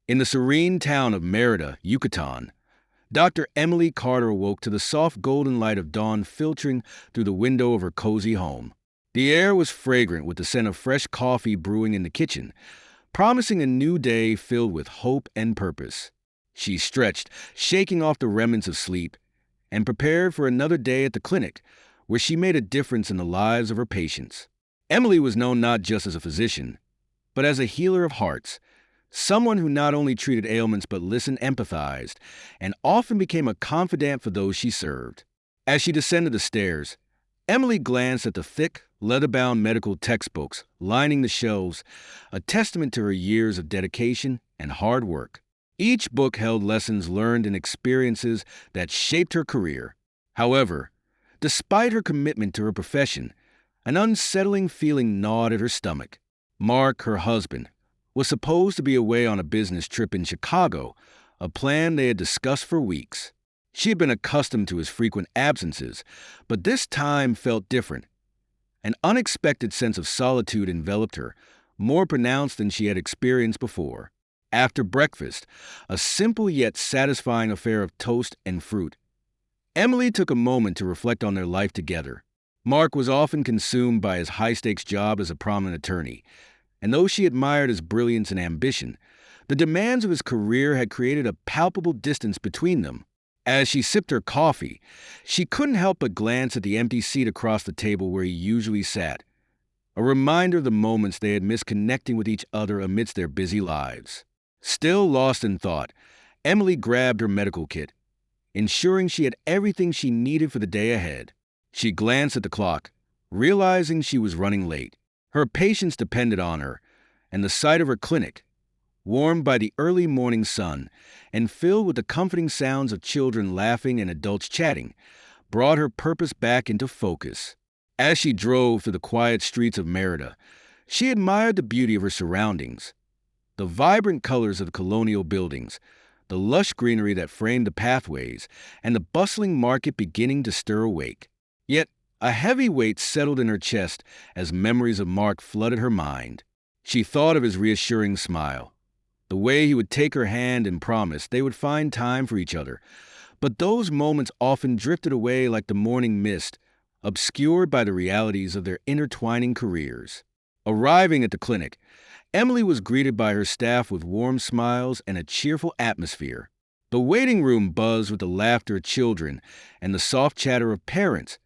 In the serene town of Merida, Yucatan, Dr. Emily Carter awoke to the soft golden light of dawn filtering through the window of her cozy home. The air was fragrant with the scent of fresh coffee brewing in the kitchen, promising a new day filled with hope and purpose. She stretched, shaking off the remnants of sleep, and prepared for another day at the clinic, where she made a difference in the lives of her patients. Emily was known not just as a physician, but as a healer of hearts, someone who not only treated ailments but listened, empathized, and often became a confidant for those she served. As she descended the stairs, Emily glanced at the thick, leather-bound medical textbooks lining the shelves, a testament to her years of dedication and hard work. Each book held lessons learned and experiences that shaped her career. However, despite her commitment to her profession, an unsettling feeling gnawed at her stomach. Mark, her husband, was supposed to be away on a business trip in Chicago, a plan they had discussed for weeks. She had been accustomed to his frequent absences, but this time felt different. An unexpected sense of solitude enveloped her, more pronounced than she had experienced before. After breakfast, a simple yet satisfying affair of toast and fruit, Emily took a moment to reflect on their life together. Mark was often consumed by his high-stakes job as a prominent attorney, and though she admired his brilliance and ambition, the demands of his career had created a palpable distance between them. As she sipped her coffee, she couldn't help but glance at the empty seat across the table where he usually sat, a reminder of the moments they had missed connecting with each other amidst their busy lives. Still lost in thought, Emily grabbed her medical kit, ensuring she had everything she needed for the day ahead. She glanced at the clock, realizing she was running late. Her patients depended on her, and the sight of her clinic, warmed by the early morning sun and filled with the comforting sounds of children laughing and adults chatting, brought her purpose back into focus. As she drove through the quiet streets of Merida, she admired the beauty of her surroundings. The vibrant colors of the colonial buildings, the lush greenery that framed the pathways, and the bustling market beginning to stir awake. Yet, a heavy weight settled in her chest as memories of Mark flooded her mind. She thought of his reassuring smile, the way he would take her hand and promise they would find time for each other. But those moments often drifted away like the morning mist, obscured by the realities of their intertwining careers. Arriving at the clinic, Emily was greeted by her staff with warm smiles and a cheerful atmosphere. The waiting room buzzed with the laughter of children and the soft chatter of parents,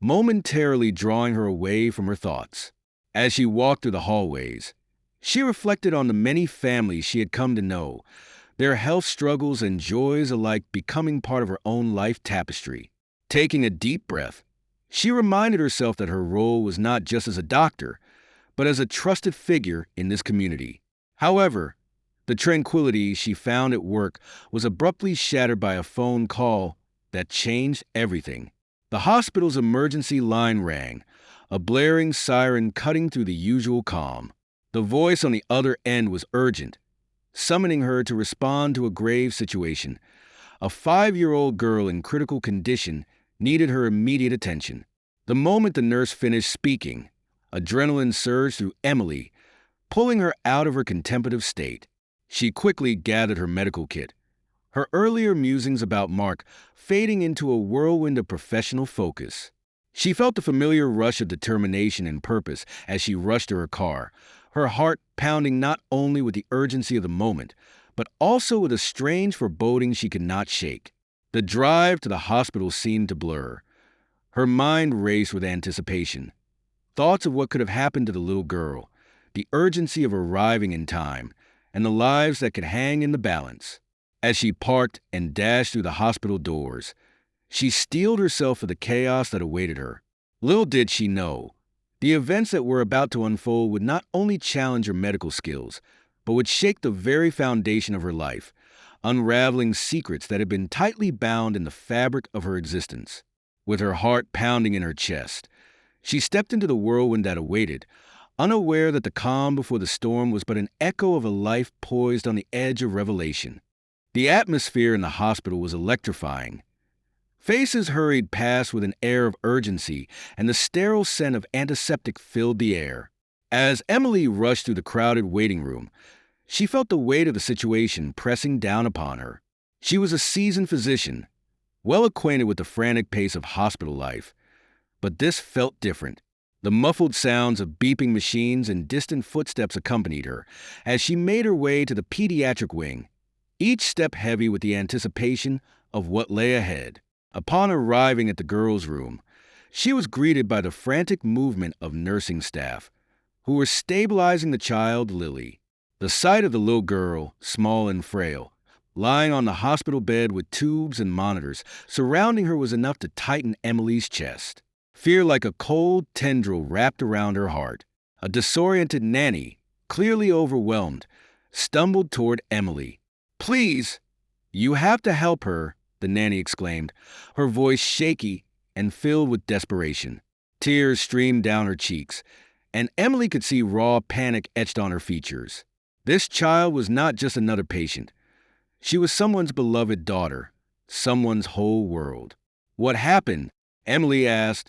momentarily drawing her away from her thoughts. As she walked through the hallways, she reflected on the many families she had come to know, their health struggles and joys alike becoming part of her own life tapestry. Taking a deep breath, she reminded herself that her role was not just as a doctor, but as a trusted figure in this community. However, the tranquility she found at work was abruptly shattered by a phone call that changed everything. The hospital's emergency line rang, a blaring siren cutting through the usual calm. The voice on the other end was urgent, summoning her to respond to a grave situation. A 5-year-old girl in critical condition needed her immediate attention. The moment the nurse finished speaking, adrenaline surged through Emily, pulling her out of her contemplative state. She quickly gathered her medical kit, her earlier musings about Mark fading into a whirlwind of professional focus. She felt the familiar rush of determination and purpose as she rushed to her car, her heart pounding not only with the urgency of the moment, but also with a strange foreboding she could not shake. The drive to the hospital seemed to blur. Her mind raced with anticipation. Thoughts of what could have happened to the little girl, the urgency of arriving in time, and the lives that could hang in the balance. As she parked and dashed through the hospital doors, she steeled herself for the chaos that awaited her. Little did she know, the events that were about to unfold would not only challenge her medical skills, but would shake the very foundation of her life, unraveling secrets that had been tightly bound in the fabric of her existence. With her heart pounding in her chest, she stepped into the whirlwind that awaited, unaware that the calm before the storm was but an echo of a life poised on the edge of revelation. The atmosphere in the hospital was electrifying. Faces hurried past with an air of urgency, and the sterile scent of antiseptic filled the air. As Emily rushed through the crowded waiting room, She felt the weight of the situation pressing down upon her. She was a seasoned physician, well acquainted with the frantic pace of hospital life, but this felt different. The muffled sounds of beeping machines and distant footsteps accompanied her as she made her way to the pediatric wing, each step heavy with the anticipation of what lay ahead. Upon arriving at the girls' room, she was greeted by the frantic movement of nursing staff, who were stabilizing the child, Lily. The sight of the little girl, small and frail, lying on the hospital bed with tubes and monitors surrounding her was enough to tighten Emily's chest. Fear like a cold tendril wrapped around her heart. A disoriented nanny, clearly overwhelmed, stumbled toward Emily. "Please, you have to help her," the nanny exclaimed, her voice shaky and filled with desperation. Tears streamed down her cheeks, and Emily could see raw panic etched on her features. This child was not just another patient. She was someone's beloved daughter, someone's whole world. "What happened?" Emily asked,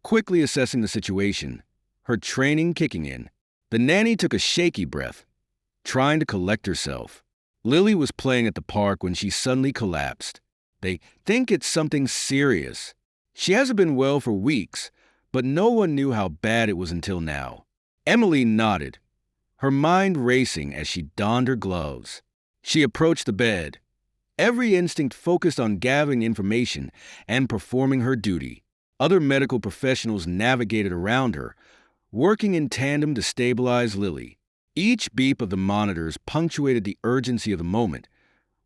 quickly assessing the situation, her training kicking in. The nanny took a shaky breath, trying to collect herself. Lily was playing at the park when she suddenly collapsed. "They think it's something serious. She hasn't been well for weeks, but no one knew how bad it was until now." Emily nodded, her mind racing as she donned her gloves. She approached the bed, every instinct focused on gathering information and performing her duty. Other medical professionals navigated around her, working in tandem to stabilize Lily. Each beep of the monitors punctuated the urgency of the moment,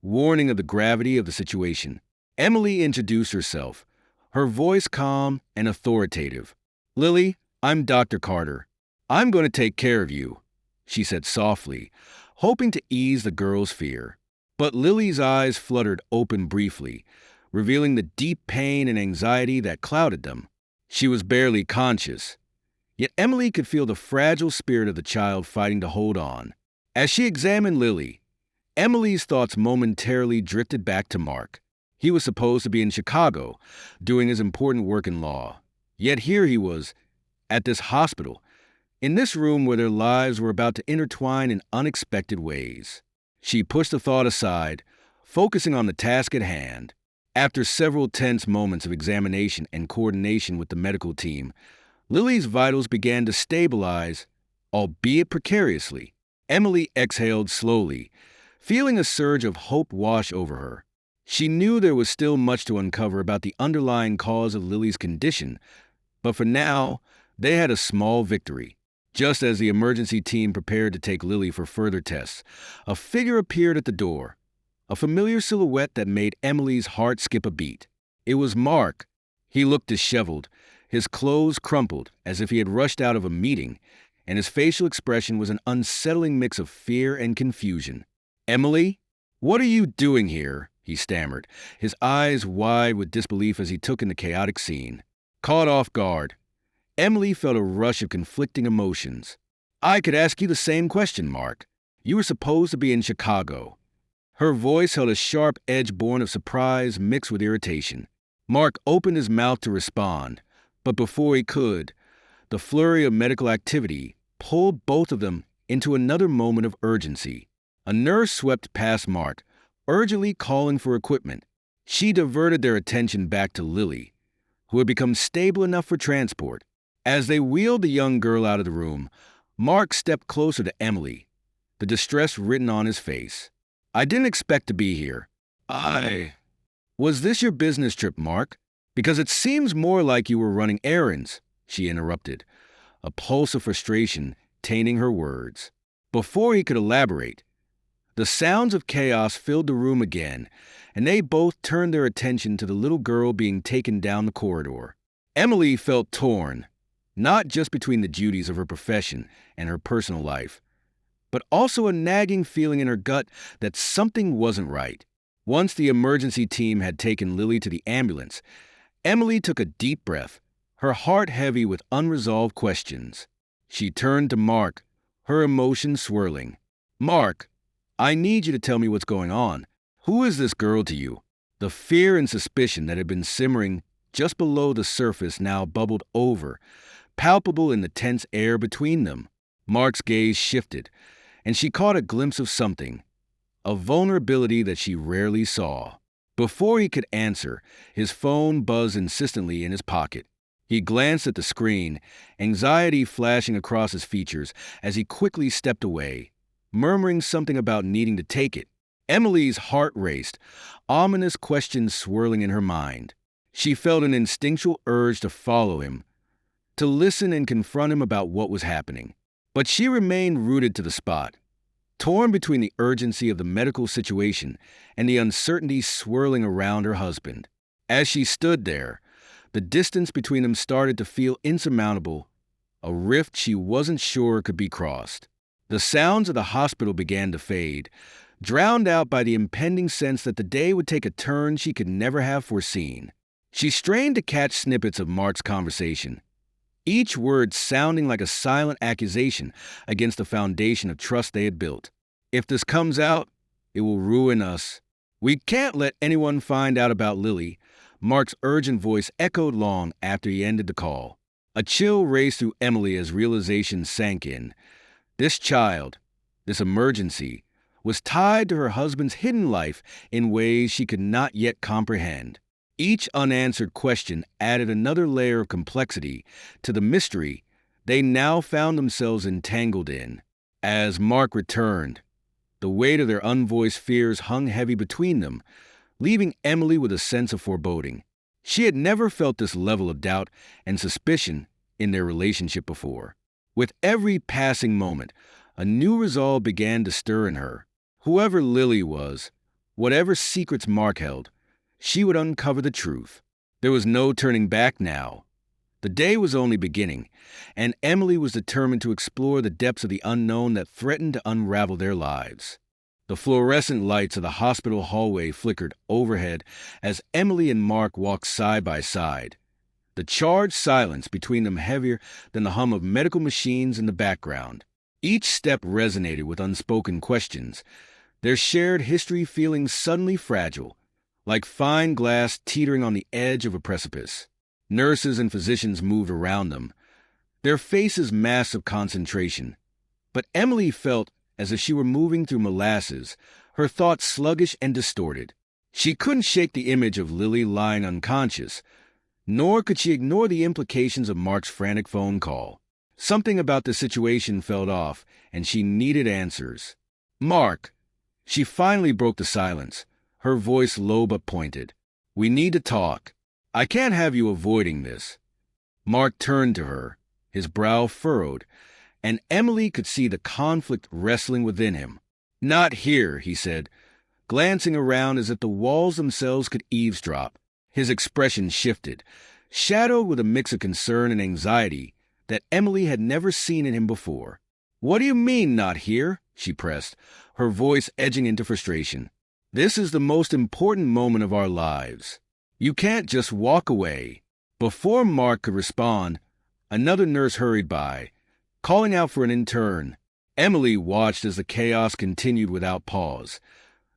warning of the gravity of the situation. Emily introduced herself, her voice calm and authoritative. "Lily, I'm Dr. Carter. I'm going to take care of you," she said softly, hoping to ease the girl's fear. But Lily's eyes fluttered open briefly, revealing the deep pain and anxiety that clouded them. She was barely conscious, yet Emily could feel the fragile spirit of the child fighting to hold on. As she examined Lily, Emily's thoughts momentarily drifted back to Mark. He was supposed to be in Chicago, doing his important work in law. Yet here he was, at this hospital, in this room where their lives were about to intertwine in unexpected ways. She pushed the thought aside, focusing on the task at hand. After several tense moments of examination and coordination with the medical team, Lily's vitals began to stabilize, albeit precariously. Emily exhaled slowly, feeling a surge of hope wash over her. She knew there was still much to uncover about the underlying cause of Lily's condition, but for now, they had a small victory. Just as the emergency team prepared to take Lily for further tests, a figure appeared at the door, a familiar silhouette that made Emily's heart skip a beat. It was Mark. He looked disheveled, his clothes crumpled as if he had rushed out of a meeting, and his facial expression was an unsettling mix of fear and confusion. "Emily, what are you doing here?" he stammered, his eyes wide with disbelief as he took in the chaotic scene. Caught off guard, Emily felt a rush of conflicting emotions. "I could ask you the same question, Mark. You were supposed to be in Chicago." Her voice held a sharp edge born of surprise mixed with irritation. Mark opened his mouth to respond, but before he could, the flurry of medical activity pulled both of them into another moment of urgency. A nurse swept past Mark, urgently calling for equipment. She diverted their attention back to Lily, who had become stable enough for transport. As they wheeled the young girl out of the room, Mark stepped closer to Emily, the distress written on his face. "I didn't expect to be here. Was this your business trip, Mark? Because it seems more like you were running errands," she interrupted, a pulse of frustration tainting her words. Before he could elaborate, the sounds of chaos filled the room again, and they both turned their attention to the little girl being taken down the corridor. Emily felt torn, not just between the duties of her profession and her personal life, but also a nagging feeling in her gut that something wasn't right. Once the emergency team had taken Lily to the ambulance, Emily took a deep breath, her heart heavy with unresolved questions. She turned to Mark, her emotions swirling. "Mark, I need you to tell me what's going on. Who is this girl to you?" The fear and suspicion that had been simmering just below the surface now bubbled over, palpable in the tense air between them. Mark's gaze shifted, and she caught a glimpse of something, a vulnerability that she rarely saw. Before he could answer, his phone buzzed insistently in his pocket. He glanced at the screen, anxiety flashing across his features as he quickly stepped away, murmuring something about needing to take it. Emily's heart raced, ominous questions swirling in her mind. She felt an instinctual urge to follow him, to listen and confront him about what was happening. But she remained rooted to the spot, torn between the urgency of the medical situation and the uncertainty swirling around her husband. As she stood there, the distance between them started to feel insurmountable, a rift she wasn't sure could be crossed. The sounds of the hospital began to fade, drowned out by the impending sense that the day would take a turn she could never have foreseen. She strained to catch snippets of Mark's conversation, each word sounding like a silent accusation against the foundation of trust they had built. "If this comes out, it will ruin us. We can't let anyone find out about Lily," Mark's urgent voice echoed long after he ended the call. A chill raced through Emily as realization sank in. This child, this emergency, was tied to her husband's hidden life in ways she could not yet comprehend. Each unanswered question added another layer of complexity to the mystery they now found themselves entangled in. As Mark returned, the weight of their unvoiced fears hung heavy between them, leaving Emily with a sense of foreboding. She had never felt this level of doubt and suspicion in their relationship before. With every passing moment, a new resolve began to stir in her. Whoever Lily was, whatever secrets Mark held, she would uncover the truth. There was no turning back now. The day was only beginning, and Emily was determined to explore the depths of the unknown that threatened to unravel their lives. The fluorescent lights of the hospital hallway flickered overhead as Emily and Mark walked side by side, the charged silence between them heavier than the hum of medical machines in the background. Each step resonated with unspoken questions, their shared history feeling suddenly fragile, like fine glass teetering on the edge of a precipice. Nurses and physicians moved around them, their faces masks of concentration. But Emily felt as if she were moving through molasses, her thoughts sluggish and distorted. She couldn't shake the image of Lily lying unconscious, nor could she ignore the implications of Mark's frantic phone call. Something about the situation felt off, and she needed answers. "Mark," she finally broke the silence, her voice low but pointed. "We need to talk. I can't have you avoiding this." Mark turned to her, his brow furrowed, and Emily could see the conflict wrestling within him. "Not here," he said, glancing around as if the walls themselves could eavesdrop. His expression shifted, shadowed with a mix of concern and anxiety that Emily had never seen in him before. "What do you mean, not here?" she pressed, her voice edging into frustration. "This is the most important moment of our lives. You can't just walk away." Before Mark could respond, another nurse hurried by, calling out for an intern. Emily watched as the chaos continued without pause.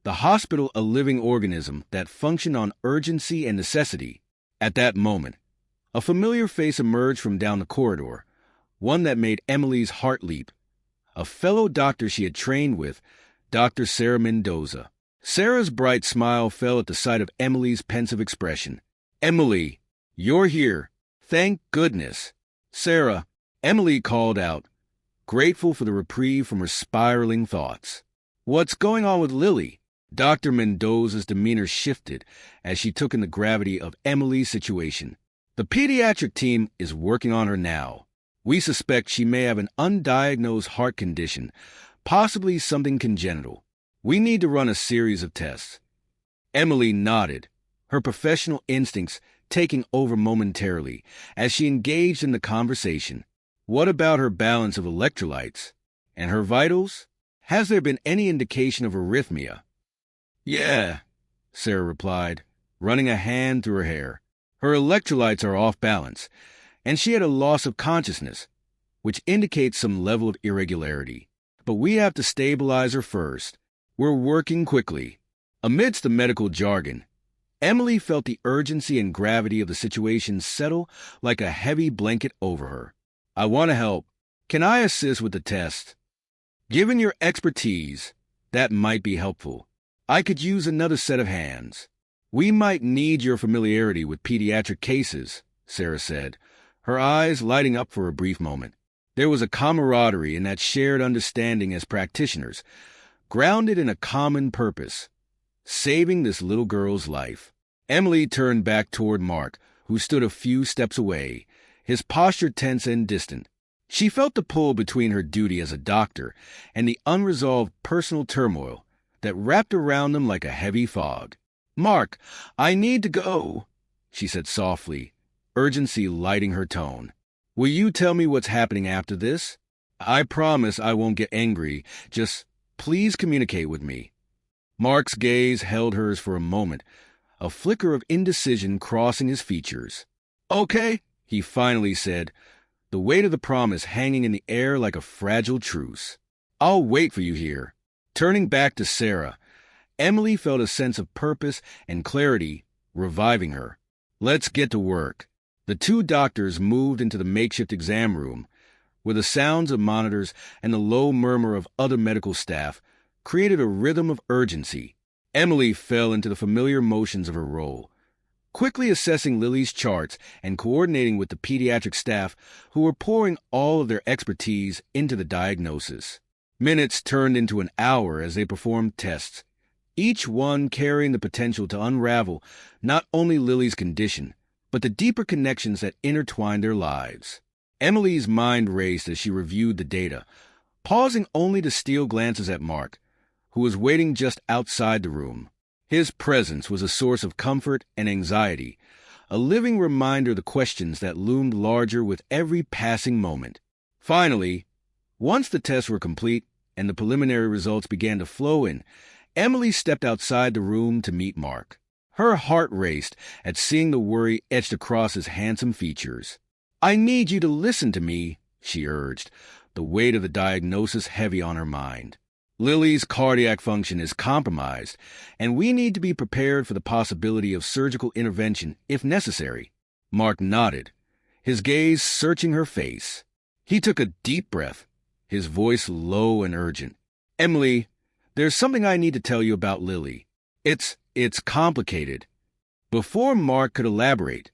The hospital a living organism that functioned on urgency and necessity. At that moment, a familiar face emerged from down the corridor, one that made Emily's heart leap. A fellow doctor she had trained with, Dr. Sarah Mendoza. Sarah's bright smile fell at the sight of Emily's pensive expression. "Emily, you're here. Thank goodness." "Sarah," Emily called out, grateful for the reprieve from her spiraling thoughts. "What's going on with Lily?" Dr. Mendoza's demeanor shifted as she took in the gravity of Emily's situation. "The pediatric team is working on her now. We suspect she may have an undiagnosed heart condition, possibly something congenital. We need to run a series of tests." Emily nodded, her professional instincts taking over momentarily as she engaged in the conversation. "What about her balance of electrolytes? And her vitals? Has there been any indication of arrhythmia?" "Yeah," Sarah replied, running a hand through her hair. "Her electrolytes are off balance, and she had a loss of consciousness, which indicates some level of irregularity. But we have to stabilize her first. We're working quickly." Amidst the medical jargon, Emily felt the urgency and gravity of the situation settle like a heavy blanket over her. "I want to help. Can I assist with the test?" Given your expertise, that might be helpful. I could use another set of hands. We might need your familiarity with pediatric cases, Sarah said, her eyes lighting up for a brief moment. There was a camaraderie in that shared understanding as practitioners, grounded in a common purpose, saving this little girl's life. Emily turned back toward Mark, who stood a few steps away, his posture tense and distant. She felt the pull between her duty as a doctor and the unresolved personal turmoil that wrapped around them like a heavy fog. "Mark, I need to go," she said softly, urgency lighting her tone. "Will you tell me what's happening after this? I promise I won't get angry. Just please communicate with me." Mark's gaze held hers for a moment, a flicker of indecision crossing his features. "Okay," he finally said, the weight of the promise hanging in the air like a fragile truce. "I'll wait for you here." Turning back to Sarah, Emily felt a sense of purpose and clarity reviving her. "Let's get to work." The two doctors moved into the makeshift exam room, where the sounds of monitors and the low murmur of other medical staff created a rhythm of urgency. Emily fell into the familiar motions of her role, quickly assessing Lily's charts and coordinating with the pediatric staff who were pouring all of their expertise into the diagnosis. Minutes turned into an hour as they performed tests, each one carrying the potential to unravel not only Lily's condition, but the deeper connections that intertwined their lives. Emily's mind raced as she reviewed the data, pausing only to steal glances at Mark, who was waiting just outside the room. His presence was a source of comfort and anxiety, a living reminder of the questions that loomed larger with every passing moment. Finally, once the tests were complete and the preliminary results began to flow in, Emily stepped outside the room to meet Mark. Her heart raced at seeing the worry etched across his handsome features. "I need you to listen to me," she urged, the weight of the diagnosis heavy on her mind. "Lily's cardiac function is compromised, and we need to be prepared for the possibility of surgical intervention if necessary." Mark nodded, his gaze searching her face. He took a deep breath, his voice low and urgent. "Emily, there's something I need to tell you about Lily. It's complicated." Before Mark could elaborate,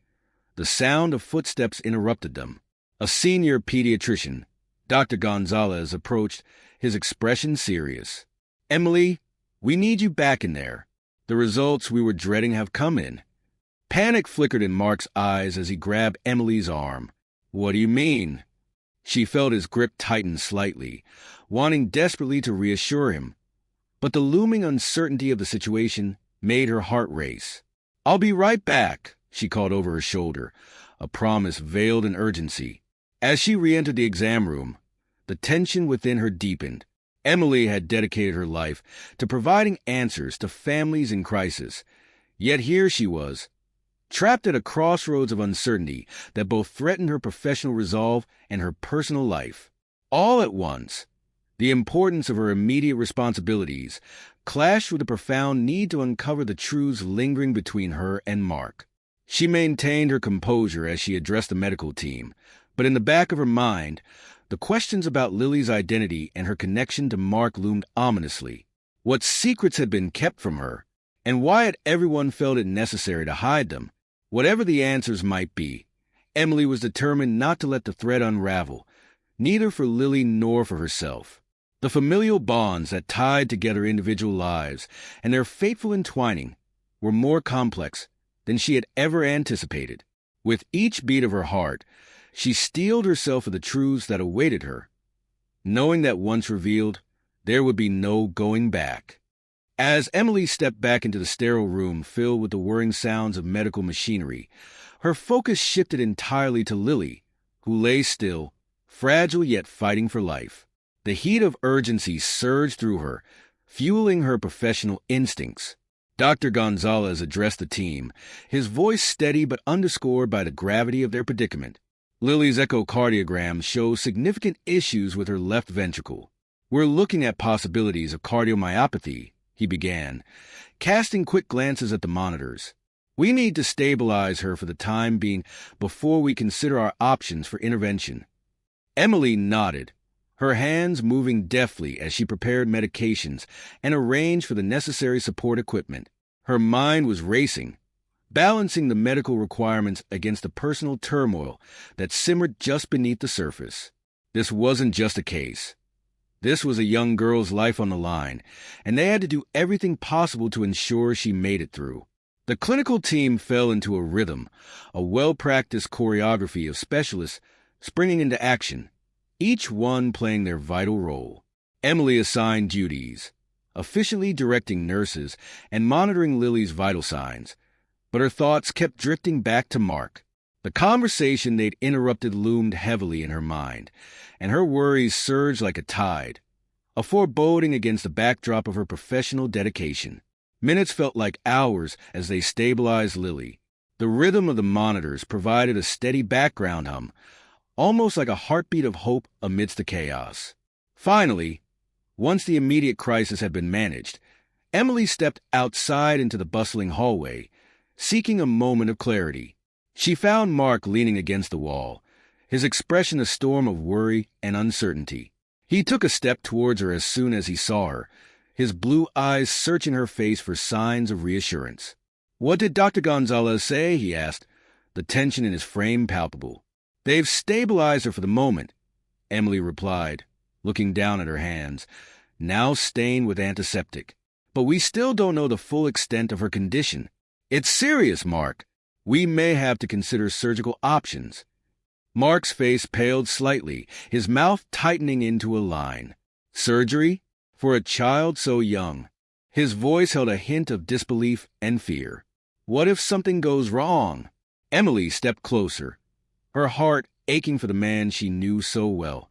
the sound of footsteps interrupted them. A senior pediatrician, Dr. Gonzalez, approached, his expression serious. "Emily, we need you back in there. The results we were dreading have come in." Panic flickered in Mark's eyes as he grabbed Emily's arm. "What do you mean?" She felt his grip tighten slightly, wanting desperately to reassure him. But the looming uncertainty of the situation made her heart race. "I'll be right back," she called over her shoulder, a promise veiled in urgency. As she re-entered the exam room, the tension within her deepened. Emily had dedicated her life to providing answers to families in crisis, yet here she was, trapped at a crossroads of uncertainty that both threatened her professional resolve and her personal life. All at once, the importance of her immediate responsibilities clashed with the profound need to uncover the truths lingering between her and Mark. She maintained her composure as she addressed the medical team, but in the back of her mind, the questions about Lily's identity and her connection to Mark loomed ominously. What secrets had been kept from her, and why had everyone felt it necessary to hide them? Whatever the answers might be, Emily was determined not to let the thread unravel, neither for Lily nor for herself. The familial bonds that tied together individual lives and their fateful entwining were more complex than she had ever anticipated. With each beat of her heart, she steeled herself for the truths that awaited her, knowing that once revealed, there would be no going back. As Emily stepped back into the sterile room filled with the whirring sounds of medical machinery, her focus shifted entirely to Lily, who lay still, fragile yet fighting for life. The heat of urgency surged through her, fueling her professional instincts. Dr. Gonzalez addressed the team, his voice steady but underscored by the gravity of their predicament. Lily's echocardiogram shows significant issues with her left ventricle. "We're looking at possibilities of cardiomyopathy," he began, casting quick glances at the monitors. "We need to stabilize her for the time being before we consider our options for intervention." Emily nodded, her hands moving deftly as she prepared medications and arranged for the necessary support equipment. Her mind was racing, balancing the medical requirements against the personal turmoil that simmered just beneath the surface. This wasn't just a case. This was a young girl's life on the line, and they had to do everything possible to ensure she made it through. The clinical team fell into a rhythm, a well-practiced choreography of specialists springing into action, each one playing their vital role. Emily assigned duties, officially directing nurses and monitoring Lily's vital signs, but her thoughts kept drifting back to Mark. The conversation they'd interrupted loomed heavily in her mind, and her worries surged like a tide, a foreboding against the backdrop of her professional dedication. Minutes felt like hours as they stabilized Lily. The rhythm of the monitors provided a steady background hum, almost like a heartbeat of hope amidst the chaos. Finally, once the immediate crisis had been managed, Emily stepped outside into the bustling hallway, seeking a moment of clarity. She found Mark leaning against the wall, his expression a storm of worry and uncertainty. He took a step towards her as soon as he saw her, his blue eyes searching her face for signs of reassurance. "What did Dr. Gonzalez say?" he asked, the tension in his frame palpable. "They've stabilized her for the moment," Emily replied, looking down at her hands, now stained with antiseptic. "But we still don't know the full extent of her condition. It's serious, Mark. We may have to consider surgical options." Mark's face paled slightly, his mouth tightening into a line. "Surgery? For a child so young?" His voice held a hint of disbelief and fear. "What if something goes wrong?" Emily stepped closer, her heart aching for the man she knew so well,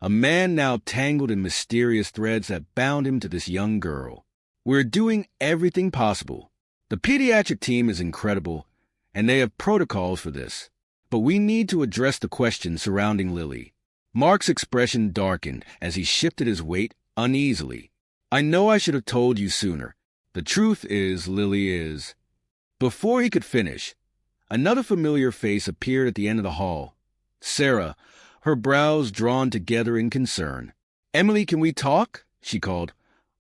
a man now tangled in mysterious threads that bound him to this young girl. "We're doing everything possible. The pediatric team is incredible, and they have protocols for this. But we need to address the questions surrounding Lily." Mark's expression darkened as he shifted his weight uneasily. "I know I should have told you sooner. The truth is, Lily is—" Before he could finish, another familiar face appeared at the end of the hall. Sarah, her brows drawn together in concern. "Emily, can we talk?" she called,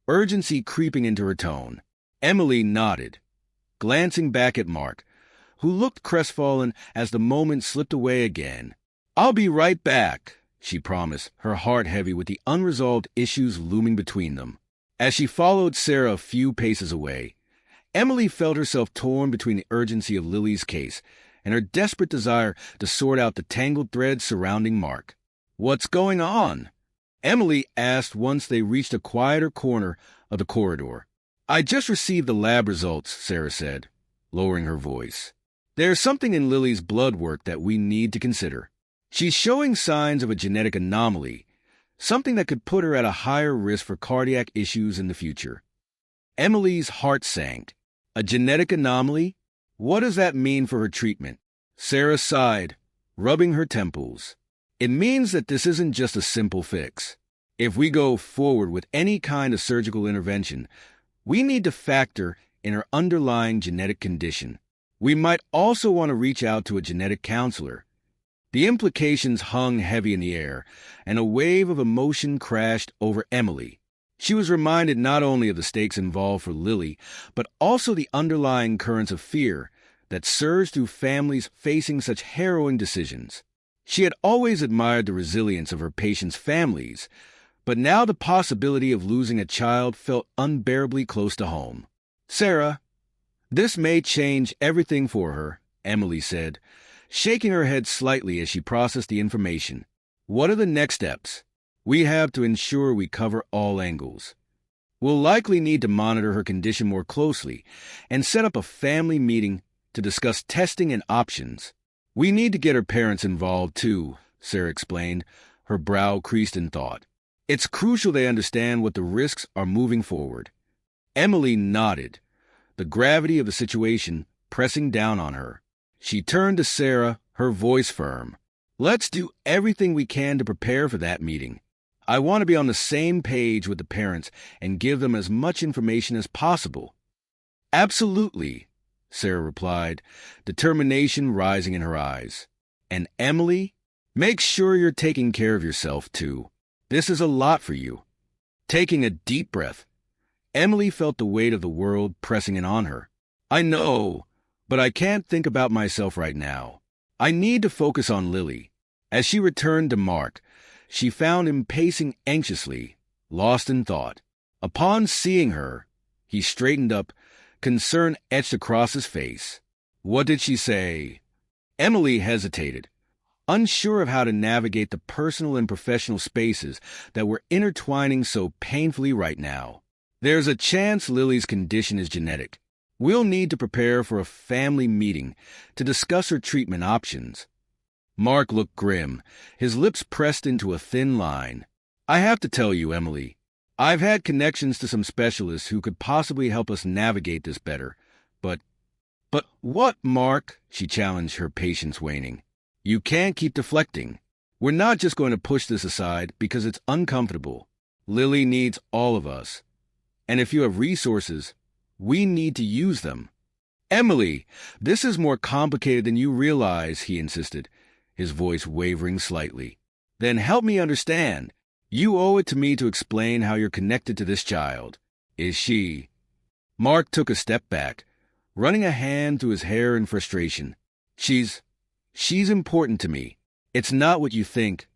urgency creeping into her tone. Emily nodded, glancing back at Mark, who looked crestfallen as the moment slipped away again. "I'll be right back," she promised, her heart heavy with the unresolved issues looming between them. As she followed Sarah a few paces away, Emily felt herself torn between the urgency of Lily's case and her desperate desire to sort out the tangled threads surrounding Mark. "What's going on?" Emily asked once they reached a quieter corner of the corridor. "I just received the lab results," Sarah said, lowering her voice. "There's something in Lily's blood work that we need to consider. She's showing signs of a genetic anomaly, something that could put her at a higher risk for cardiac issues in the future." Emily's heart sank. A genetic anomaly? What does that mean for her treatment? Sarah sighed, rubbing her temples. "It means that this isn't just a simple fix. If we go forward with any kind of surgical intervention, we need to factor in her underlying genetic condition. We might also want to reach out to a genetic counselor." The implications hung heavy in the air, and a wave of emotion crashed over Emily. She was reminded not only of the stakes involved for Lily, but also the underlying currents of fear that surged through families facing such harrowing decisions. She had always admired the resilience of her patients' families, but now the possibility of losing a child felt unbearably close to home. "Sarah, this may change everything for her," Emily said, shaking her head slightly as she processed the information. "What are the next steps? We have to ensure we cover all angles. We'll likely need to monitor her condition more closely and set up a family meeting to discuss testing and options. We need to get her parents involved too," Sarah explained, her brow creased in thought. "It's crucial they understand what the risks are moving forward." Emily nodded, the gravity of the situation pressing down on her. She turned to Sarah, her voice firm. "Let's do everything we can to prepare for that meeting. I want to be on the same page with the parents and give them as much information as possible." "Absolutely," Sarah replied, determination rising in her eyes. "And Emily, make sure you're taking care of yourself, too. This is a lot for you. Taking a deep breath, Emily felt the weight of the world pressing in on her. I know, but I can't think about myself right now. I need to focus on Lily. As she returned to Mark, she found him pacing anxiously, lost in thought. Upon seeing her, he straightened up, concern etched across his face. What did she say? Emily hesitated, unsure of how to navigate the personal and professional spaces that were intertwining so painfully right now. There's a chance Lily's condition is genetic. We'll need to prepare for a family meeting to discuss her treatment options. Mark looked grim, his lips pressed into a thin line. I have to tell you, Emily, I've had connections to some specialists who could possibly help us navigate this better. But what, Mark? She challenged, her patience waning. You can't keep deflecting. We're not just going to push this aside because it's uncomfortable. Lily needs all of us. And if you have resources, we need to use them. Emily, this is more complicated than you realize, he insisted, his voice wavering slightly. Then help me understand. You owe it to me to explain how you're connected to this child. Is she? Mark took a step back, running a hand through his hair in frustration. She's important to me. It's not what you think,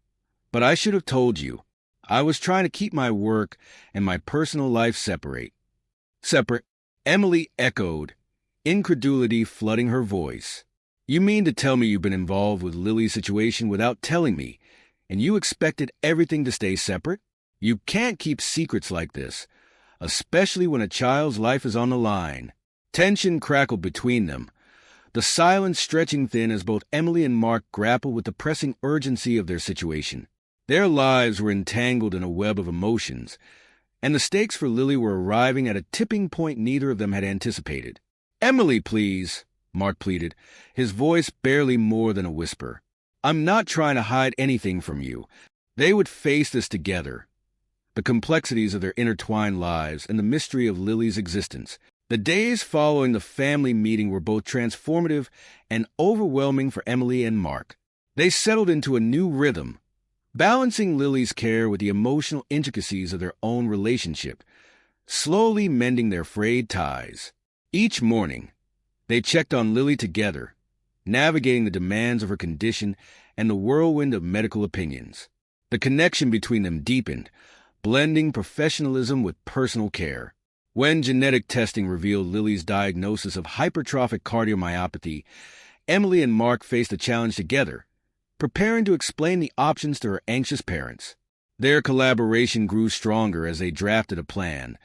but I should have told you. I was trying to keep my work and my personal life separate. Separate? Emily echoed, incredulity flooding her voice. You mean to tell me you've been involved with Lily's situation without telling me, and you expected everything to stay separate? You can't keep secrets like this, especially when a child's life is on the line. Tension crackled between them, the silence stretching thin as both Emily and Mark grappled with the pressing urgency of their situation. Their lives were entangled in a web of emotions, and the stakes for Lily were arriving at a tipping point neither of them had anticipated. Emily, please, Mark pleaded, his voice barely more than a whisper. I'm not trying to hide anything from you. They would face this together. The complexities of their intertwined lives and the mystery of Lily's existence. The days following the family meeting were both transformative and overwhelming for Emily and Mark. They settled into a new rhythm, balancing Lily's care with the emotional intricacies of their own relationship, slowly mending their frayed ties. Each morning, they checked on Lily together, navigating the demands of her condition and the whirlwind of medical opinions. The connection between them deepened, blending professionalism with personal care. When genetic testing revealed Lily's diagnosis of hypertrophic cardiomyopathy, Emily and Mark faced the challenge together, preparing to explain the options to her anxious parents. Their collaboration grew stronger as they drafted a plan,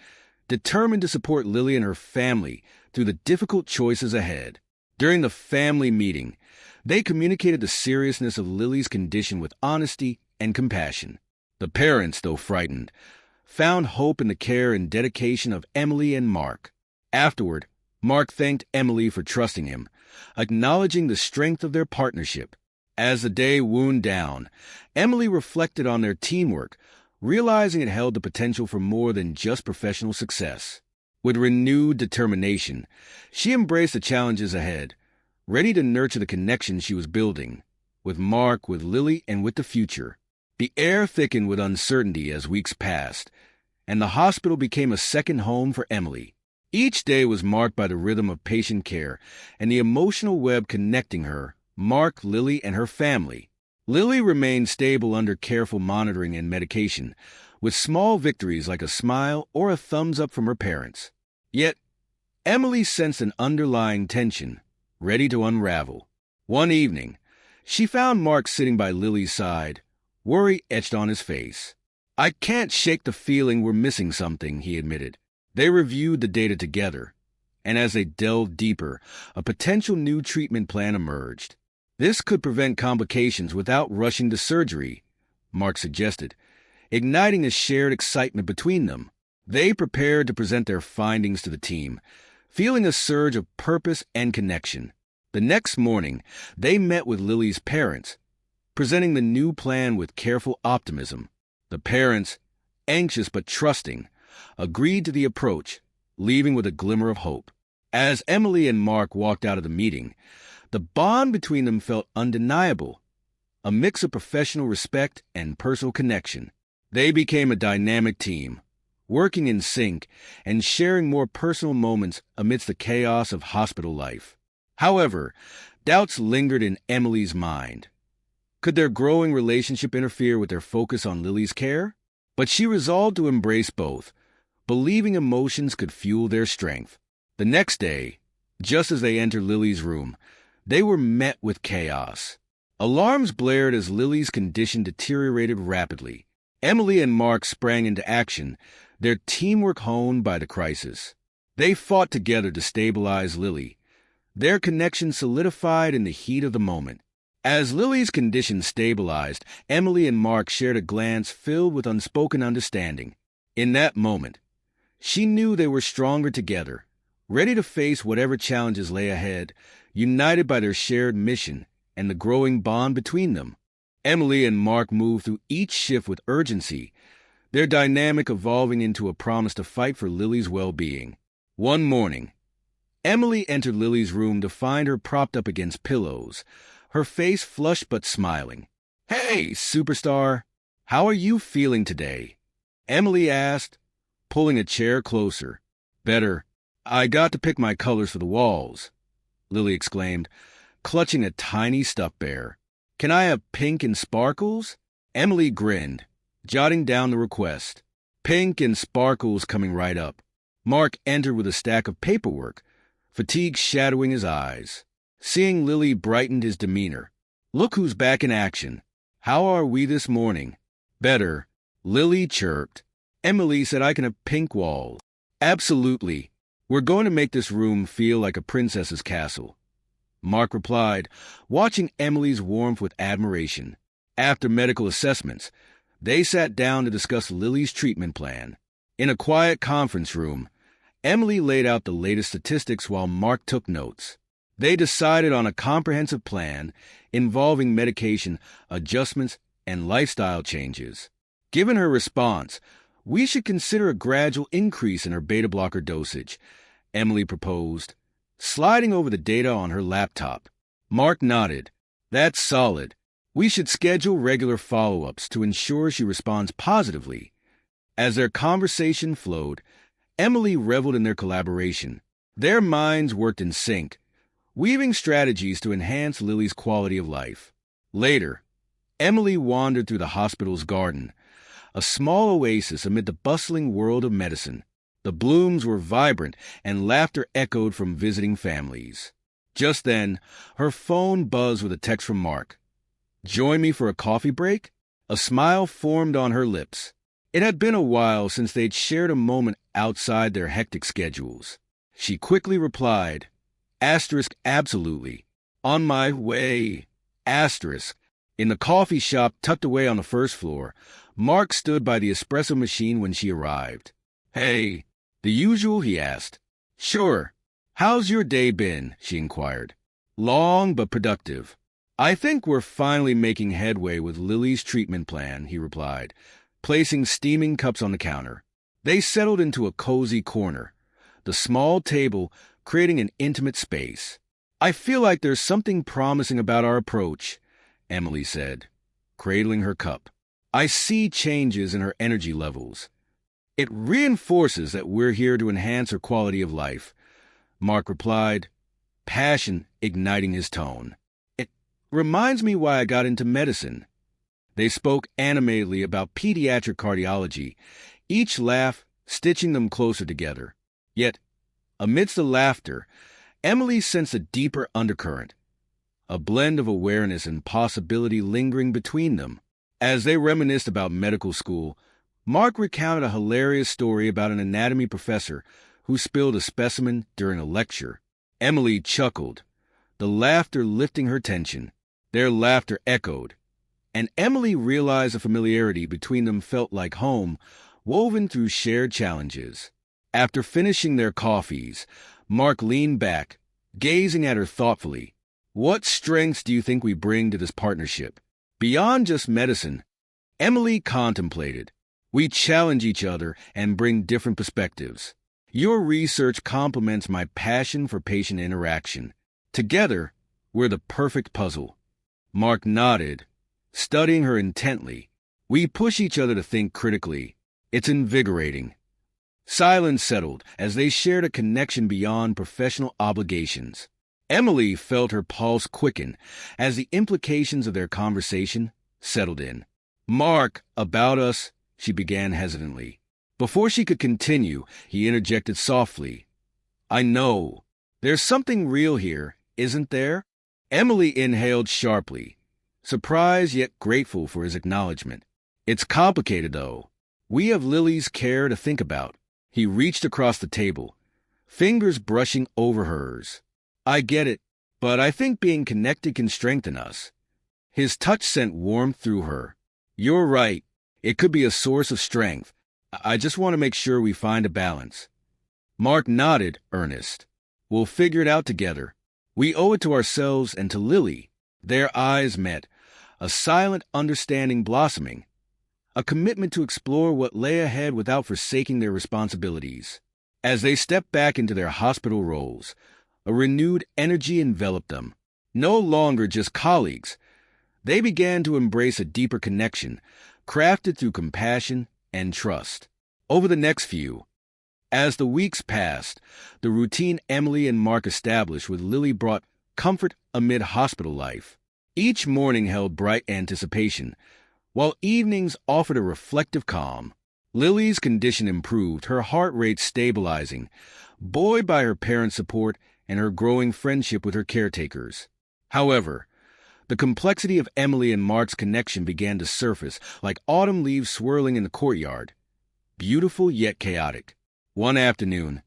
determined to support Lily and her family through the difficult choices ahead. During the family meeting, they communicated the seriousness of Lily's condition with honesty and compassion. The parents, though frightened, found hope in the care and dedication of Emily and Mark. Afterward, Mark thanked Emily for trusting him, acknowledging the strength of their partnership. As the day wound down, Emily reflected on their teamwork, realizing it held the potential for more than just professional success. With renewed determination, she embraced the challenges ahead, ready to nurture the connections she was building, with Mark, with Lily, and with the future. The air thickened with uncertainty as weeks passed, and the hospital became a second home for Emily. Each day was marked by the rhythm of patient care and the emotional web connecting her, Mark, Lily, and her family. Lily remained stable under careful monitoring and medication, with small victories like a smile or a thumbs up from her parents. Yet, Emily sensed an underlying tension, ready to unravel. One evening, she found Mark sitting by Lily's side, worry etched on his face. I can't shake the feeling we're missing something, he admitted. They reviewed the data together, and as they delved deeper, a potential new treatment plan emerged. This could prevent complications without rushing to surgery, Mark suggested, igniting a shared excitement between them. They prepared to present their findings to the team, feeling a surge of purpose and connection. The next morning, they met with Lily's parents, presenting the new plan with careful optimism. The parents, anxious but trusting, agreed to the approach, leaving with a glimmer of hope. As Emily and Mark walked out of the meeting, the bond between them felt undeniable, a mix of professional respect and personal connection. They became a dynamic team, working in sync and sharing more personal moments amidst the chaos of hospital life. However, doubts lingered in Emily's mind. Could their growing relationship interfere with their focus on Lily's care? But she resolved to embrace both, believing emotions could fuel their strength. The next day, just as they entered Lily's room, they were met with chaos. Alarms blared as Lily's condition deteriorated rapidly. Emily and Mark sprang into action, their teamwork honed by the crisis. They fought together to stabilize Lily, their connection solidified in the heat of the moment. As Lily's condition stabilized, Emily and Mark shared a glance filled with unspoken understanding. In that moment, she knew they were stronger together, ready to face whatever challenges lay ahead, united by their shared mission and the growing bond between them. Emily and Mark moved through each shift with urgency, their dynamic evolving into a promise to fight for Lily's well-being. One morning, Emily entered Lily's room to find her propped up against pillows, her face flushed but smiling. "Hey, superstar, how are you feeling today?" Emily asked, pulling a chair closer. "Better. I got to pick my colors for the walls," Lily exclaimed, clutching a tiny stuffed bear. "Can I have pink and sparkles?" Emily grinned, jotting down the request. Pink and sparkles coming right up. Mark entered with a stack of paperwork, fatigue shadowing his eyes. Seeing Lily brightened his demeanor. "Look who's back in action. How are we this morning?" "Better," Lily chirped. "Emily said I can have pink walls." "Absolutely. We're going to make this room feel like a princess's castle," Mark replied, watching Emily's warmth with admiration. After medical assessments, they sat down to discuss Lily's treatment plan. In a quiet conference room, Emily laid out the latest statistics while Mark took notes. They decided on a comprehensive plan involving medication adjustments and lifestyle changes. Given her response, "We should consider a gradual increase in her beta-blocker dosage," Emily proposed, sliding over the data on her laptop. Mark nodded. "That's solid. We should schedule regular follow-ups to ensure she responds positively." As their conversation flowed, Emily reveled in their collaboration. Their minds worked in sync, weaving strategies to enhance Lily's quality of life. Later, Emily wandered through the hospital's garden, a small oasis amid the bustling world of medicine. The blooms were vibrant, and laughter echoed from visiting families. Just then, her phone buzzed with a text from Mark. "Join me for a coffee break?" A smile formed on her lips. It had been a while since they'd shared a moment outside their hectic schedules. She quickly replied, "Absolutely. On my way. In the coffee shop tucked away on the first floor, Mark stood by the espresso machine when she arrived. "Hey, the usual?" he asked. "Sure. How's your day been?" she inquired. "Long but productive. I think we're finally making headway with Lily's treatment plan," he replied, placing steaming cups on the counter. They settled into a cozy corner, the small table creating an intimate space. "I feel like there's something promising about our approach," Emily said, cradling her cup. "I see changes in her energy levels. It reinforces that we're here to enhance her quality of life," Mark replied, passion igniting his tone. "It reminds me why I got into medicine." They spoke animatedly about pediatric cardiology, each laugh stitching them closer together. Yet, amidst the laughter, Emily sensed a deeper undercurrent, a blend of awareness and possibility lingering between them. As they reminisced about medical school, Mark recounted a hilarious story about an anatomy professor who spilled a specimen during a lecture. Emily chuckled, the laughter lifting her tension. Their laughter echoed, and Emily realized the familiarity between them felt like home, woven through shared challenges. After finishing their coffees, Mark leaned back, gazing at her thoughtfully. "What strengths do you think we bring to this partnership? Beyond just medicine," Emily contemplated. "We challenge each other and bring different perspectives. Your research complements my passion for patient interaction. Together, we're the perfect puzzle." Mark nodded, studying her intently. We push each other to think critically. It's invigorating. Silence settled as they shared a connection beyond professional obligations. Emily felt her pulse quicken as the implications of their conversation settled in. "Mark, about us," she began hesitantly. Before she could continue, he interjected softly. "I know. There's something real here, isn't there?" Emily inhaled sharply, surprised yet grateful for his acknowledgement. "It's complicated, though. We have Lily's care to think about." He reached across the table, fingers brushing over hers. "I get it, but I think being connected can strengthen us." His touch sent warmth through her. "You're right. It could be a source of strength. I just want to make sure we find a balance." Mark nodded, earnest. "We'll figure it out together. We owe it to ourselves and to Lily." Their eyes met, a silent understanding blossoming, a commitment to explore what lay ahead without forsaking their responsibilities. As they stepped back into their hospital roles, a renewed energy enveloped them. No longer just colleagues, they began to embrace a deeper connection, crafted through compassion and trust. Over the next few, as the weeks passed, the routine Emily and Mark established with Lily brought comfort amid hospital life. Each morning held bright anticipation, while evenings offered a reflective calm. Lily's condition improved, her heart rate stabilizing, buoyed by her parents' support and her growing friendship with her caretakers. However, the complexity of Emily and Mark's connection began to surface like autumn leaves swirling in the courtyard, beautiful yet chaotic. One afternoon,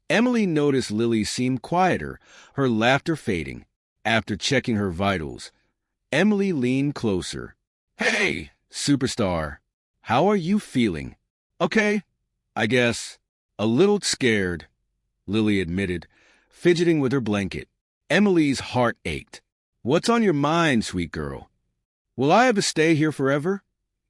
Emily noticed Lily seemed quieter, her laughter fading. After checking her vitals, Emily leaned closer. "Hey, superstar, how are you feeling?" "Okay, I guess. A little scared," Lily admitted, fidgeting with her blanket. Emily's heart ached. "What's on your mind, sweet girl?" "Will I have to stay here forever?"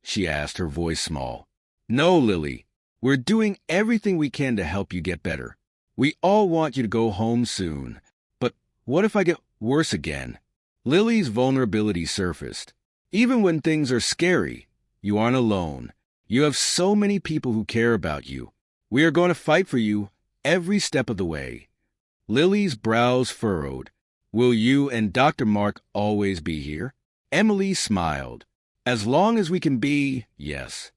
she asked, her voice small. "No, Lily. We're doing everything we can to help you get better. We all want you to go home soon. But what if I get worse again?" Lily's vulnerability surfaced. "Even when things are scary, you aren't alone. You have so many people who care about you. We are going to fight for you every step of the way." Lily's brows furrowed. "Will you and Dr. Mark always be here?" Emily smiled. "As long as we can be, yes."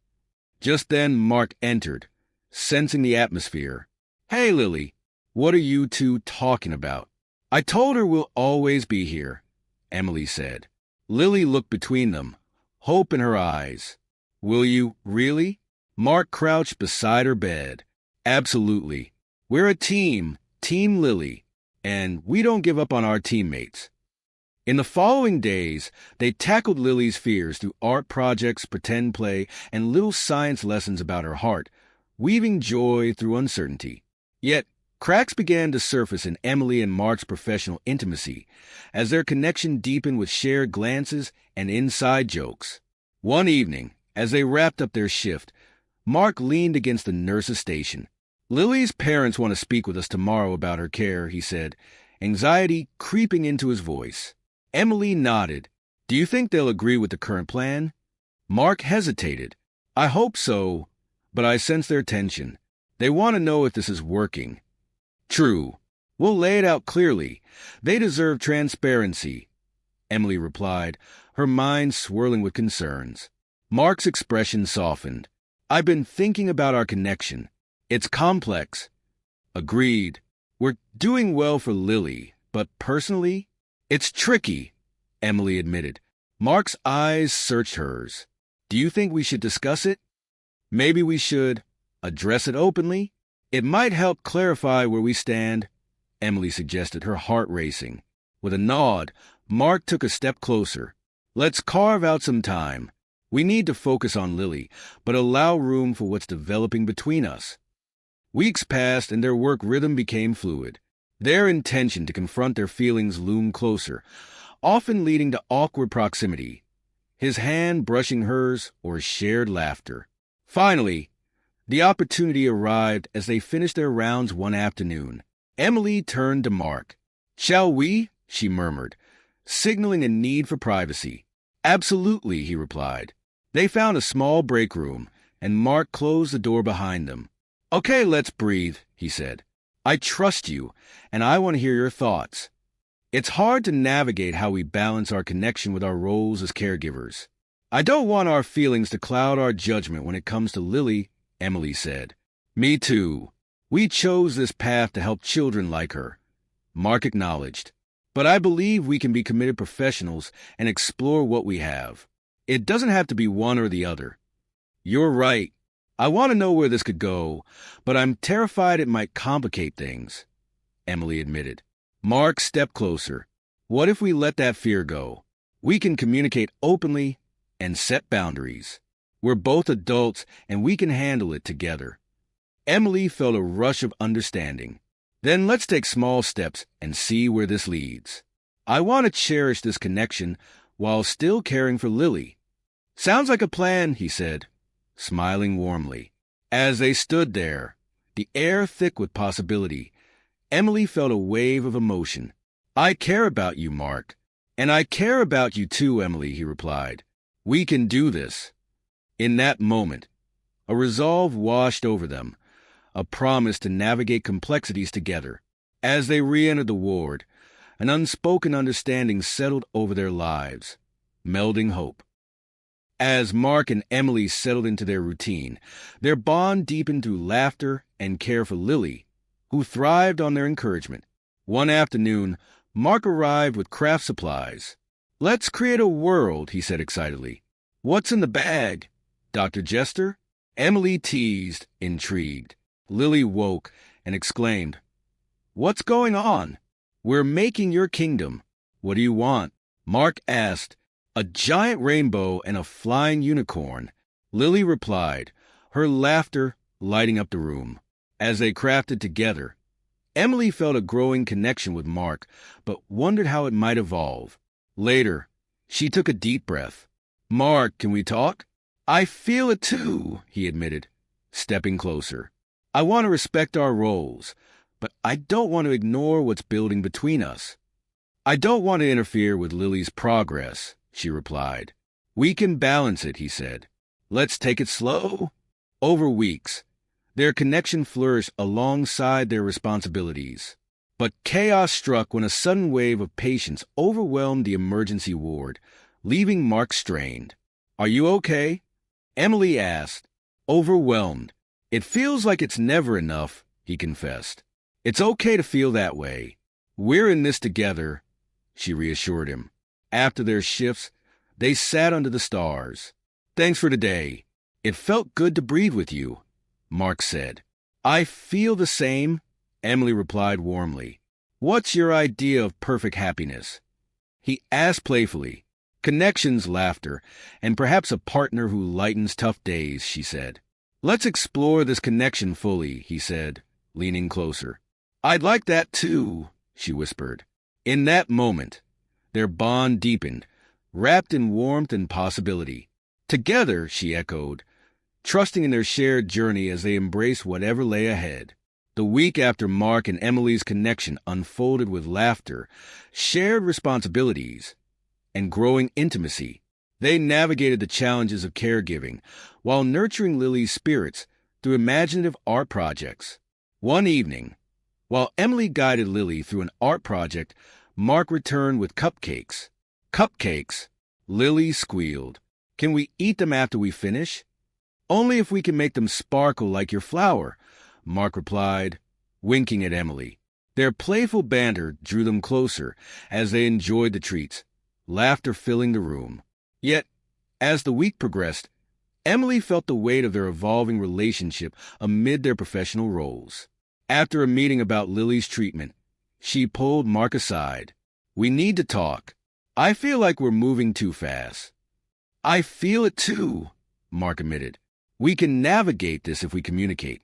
Just then Mark entered, sensing the atmosphere. "Hey, Lily, what are you two talking about?" "I told her we'll always be here," Emily said. Lily looked between them, hope in her eyes. "Will you, really?" Mark crouched beside her bed. "Absolutely. We're a team, Team Lily, and we don't give up on our teammates." In the following days, they tackled Lily's fears through art projects, pretend play, and little science lessons about her heart, weaving joy through uncertainty. Yet, cracks began to surface in Emily and Mark's professional intimacy, as their connection deepened with shared glances and inside jokes. One evening, as they wrapped up their shift, Mark leaned against the nurse's station. "Lily's parents want to speak with us tomorrow about her care," he said, anxiety creeping into his voice. Emily nodded. "Do you think they'll agree with the current plan?" Mark hesitated. "I hope so, but I sense their tension. They want to know if this is working." "True. We'll lay it out clearly. They deserve transparency," Emily replied, her mind swirling with concerns. Mark's expression softened. "I've been thinking about our connection. It's complex." "Agreed. We're doing well for Lily, but personally, it's tricky," Emily admitted. Mark's eyes searched hers. "Do you think we should discuss it?" "Maybe we should address it openly. It might help clarify where we stand," Emily suggested, her heart racing. With a nod, Mark took a step closer. "Let's carve out some time. We need to focus on Lily, but allow room for what's developing between us." Weeks passed and their work rhythm became fluid. Their intention to confront their feelings loomed closer, often leading to awkward proximity, his hand brushing hers or shared laughter. Finally, the opportunity arrived as they finished their rounds one afternoon. Emily turned to Mark. "Shall we?" she murmured, signaling a need for privacy. "Absolutely," he replied. They found a small break room, and Mark closed the door behind them. "Okay, let's breathe," he said. "I trust you, and I want to hear your thoughts." It's hard to navigate how we balance our connection with our roles as caregivers. "I don't want our feelings to cloud our judgment when it comes to Lily," Emily said. "Me too. We chose this path to help children like her," Mark acknowledged. "But I believe we can be committed professionals and explore what we have. It doesn't have to be one or the other." "You're right. I want to know where this could go, but I'm terrified it might complicate things," Emily admitted. Mark stepped closer. "What if we let that fear go? We can communicate openly and set boundaries. We're both adults, and we can handle it together." Emily felt a rush of understanding. "Then let's take small steps and see where this leads. I want to cherish this connection while still caring for Lily." "Sounds like a plan," he said, smiling warmly. As they stood there, the air thick with possibility, Emily felt a wave of emotion. "I care about you, Mark." "And I care about you too, Emily," he replied. "We can do this." In that moment, a resolve washed over them, a promise to navigate complexities together. As they re-entered the ward, an unspoken understanding settled over their lives, melding hope. As Mark and Emily settled into their routine, their bond deepened through laughter and care for Lily, who thrived on their encouragement. One afternoon, Mark arrived with craft supplies. "Let's create a world," he said excitedly. "What's in the bag, Dr. Jester?" Emily teased, intrigued. Lily woke and exclaimed, "What's going on?" "We're making your kingdom. What do you want?" Mark asked. "A giant rainbow and a flying unicorn," Lily replied, her laughter lighting up the room. As they crafted together, Emily felt a growing connection with Mark, but wondered how it might evolve. Later, she took a deep breath. "Mark, can we talk?" "I feel it too," he admitted, stepping closer. "I want to respect our roles, but I don't want to ignore what's building between us." "I don't want to interfere with Lily's progress," she replied. "We can balance it," he said. "Let's take it slow." Over weeks, their connection flourished alongside their responsibilities. But chaos struck when a sudden wave of patients overwhelmed the emergency ward, leaving Mark strained. "Are you okay?" Emily asked. "Overwhelmed. It feels like it's never enough," he confessed. "It's okay to feel that way. We're in this together," she reassured him. After their shifts, they sat under the stars. "Thanks for today. It felt good to breathe with you," Mark said. "I feel the same," Emily replied warmly. "What's your idea of perfect happiness?" He asked playfully. "Connections, laughter, and perhaps a partner who lightens tough days," she said. "Let's explore this connection fully," he said, leaning closer. "I'd like that too," she whispered. In that moment, their bond deepened, wrapped in warmth and possibility. "Together," she echoed, trusting in their shared journey as they embraced whatever lay ahead. The week after Mark and Emily's connection unfolded with laughter, shared responsibilities, and growing intimacy, they navigated the challenges of caregiving while nurturing Lily's spirits through imaginative art projects. One evening, while Emily guided Lily through an art project, Mark returned with cupcakes. "Cupcakes?" Lily squealed. "Can we eat them after we finish?" "Only if we can make them sparkle like your flower," Mark replied, winking at Emily. Their playful banter drew them closer as they enjoyed the treats, laughter filling the room. Yet, as the week progressed, Emily felt the weight of their evolving relationship amid their professional roles. After a meeting about Lily's treatment, she pulled Mark aside. "We need to talk. I feel like we're moving too fast." "I feel it too," Mark admitted. "We can navigate this if we communicate."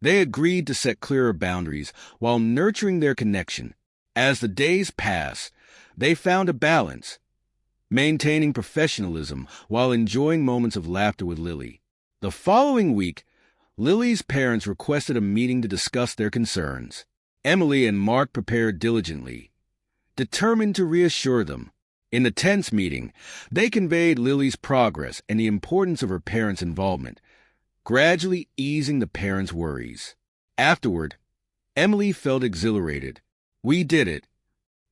They agreed to set clearer boundaries while nurturing their connection. As the days passed, they found a balance, maintaining professionalism while enjoying moments of laughter with Lily. The following week, Lily's parents requested a meeting to discuss their concerns. Emily and Mark prepared diligently, determined to reassure them. In the tense meeting, they conveyed Lily's progress and the importance of her parents' involvement, gradually easing the parents' worries. Afterward, Emily felt exhilarated. "We did it,"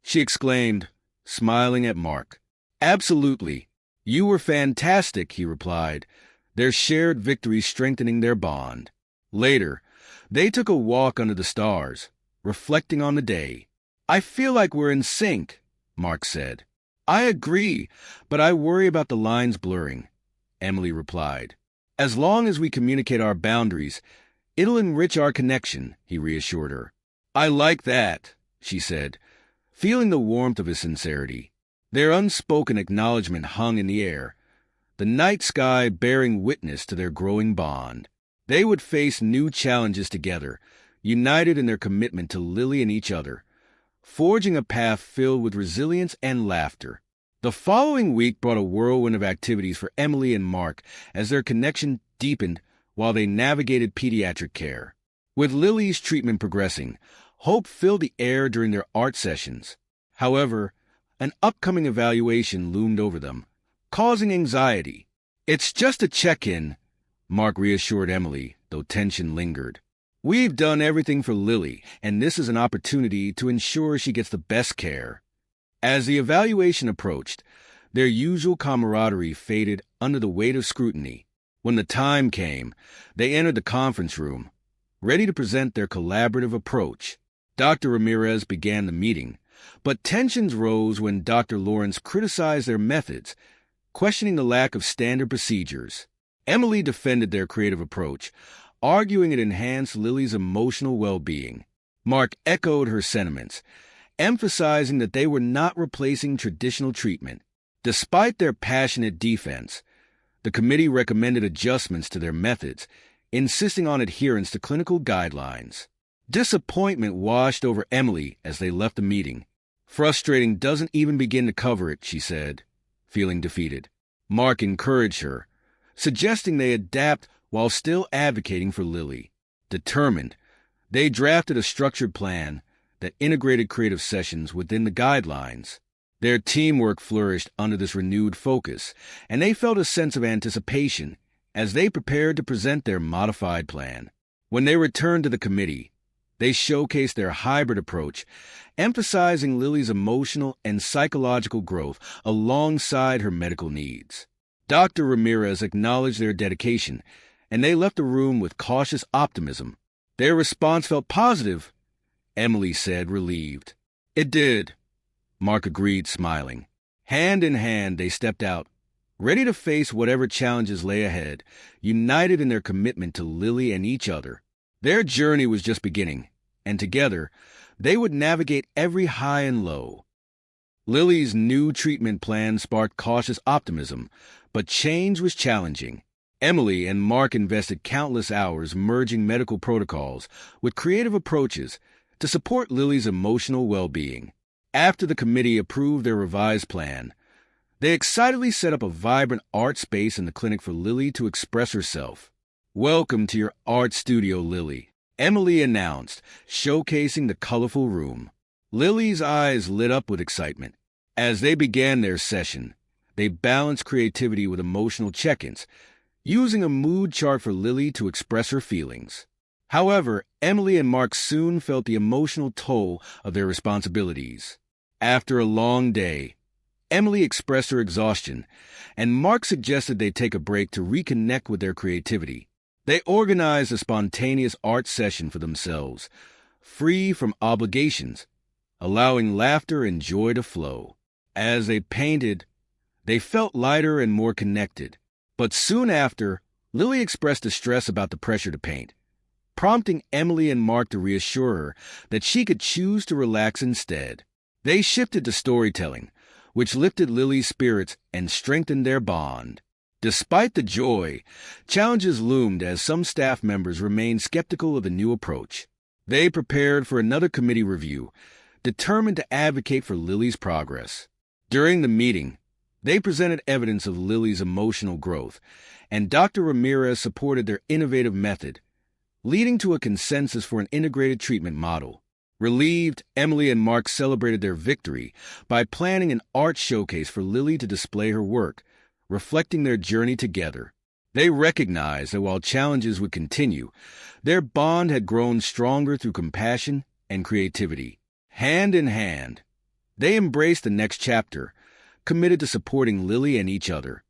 she exclaimed, smiling at Mark. "Absolutely. You were fantastic," he replied, their shared victory strengthening their bond. Later, they took a walk under the stars, reflecting on the day. "I feel like we're in sync," Mark said. "I agree, but I worry about the lines blurring," Emily replied. "As long as we communicate our boundaries, it'll enrich our connection," he reassured her. "I like that," she said, feeling the warmth of his sincerity. Their unspoken acknowledgment hung in the air, the night sky bearing witness to their growing bond. They would face new challenges together, united in their commitment to Lily and each other, forging a path filled with resilience and laughter. The following week brought a whirlwind of activities for Emily and Mark as their connection deepened while they navigated pediatric care. With Lily's treatment progressing, hope filled the air during their art sessions. However, an upcoming evaluation loomed over them, causing anxiety. "It's just a check-in," Mark reassured Emily, though tension lingered. "We've done everything for Lily, and this is an opportunity to ensure she gets the best care." As the evaluation approached, their usual camaraderie faded under the weight of scrutiny. When the time came, they entered the conference room, ready to present their collaborative approach. Dr. Ramirez began the meeting, but tensions rose when Dr. Lawrence criticized their methods, questioning the lack of standard procedures. Emily defended their creative approach, arguing it enhanced Lily's emotional well-being. Mark echoed her sentiments, emphasizing that they were not replacing traditional treatment. Despite their passionate defense, the committee recommended adjustments to their methods, insisting on adherence to clinical guidelines. Disappointment washed over Emily as they left the meeting. "Frustrating doesn't even begin to cover it," she said, feeling defeated. Mark encouraged her, suggesting they adapt while still advocating for Lily. Determined, they drafted a structured plan that integrated creative sessions within the guidelines. Their teamwork flourished under this renewed focus, and they felt a sense of anticipation as they prepared to present their modified plan. When they returned to the committee, they showcased their hybrid approach, emphasizing Lily's emotional and psychological growth alongside her medical needs. Dr. Ramirez acknowledged their dedication, and they left the room with cautious optimism. "Their response felt positive," Emily said, relieved. "It did," Mark agreed, smiling. Hand in hand, they stepped out, ready to face whatever challenges lay ahead, united in their commitment to Lily and each other. Their journey was just beginning, and together, they would navigate every high and low. Lily's new treatment plan sparked cautious optimism, but change was challenging. Emily and Mark invested countless hours merging medical protocols with creative approaches to support Lily's emotional well-being. After the committee approved their revised plan, they excitedly set up a vibrant art space in the clinic for Lily to express herself. "Welcome to your art studio, Lily," Emily announced, showcasing the colorful room. Lily's eyes lit up with excitement. As they began their session, they balanced creativity with emotional check-ins, using a mood chart for Lily to express her feelings. However, Emily and Mark soon felt the emotional toll of their responsibilities. After a long day, Emily expressed her exhaustion, and Mark suggested they take a break to reconnect with their creativity. They organized a spontaneous art session for themselves, free from obligations, allowing laughter and joy to flow. As they painted, they felt lighter and more connected. But soon after, Lily expressed distress about the pressure to paint, prompting Emily and Mark to reassure her that she could choose to relax instead. They shifted to storytelling, which lifted Lily's spirits and strengthened their bond. Despite the joy, challenges loomed as some staff members remained skeptical of the new approach. They prepared for another committee review, determined to advocate for Lily's progress. During the meeting, they presented evidence of Lily's emotional growth, and Dr. Ramirez supported their innovative method, leading to a consensus for an integrated treatment model. Relieved, Emily and Mark celebrated their victory by planning an art showcase for Lily to display her work, reflecting their journey together. They recognized that while challenges would continue, their bond had grown stronger through compassion and creativity. Hand in hand, they embraced the next chapter, committed to supporting Lily and each other.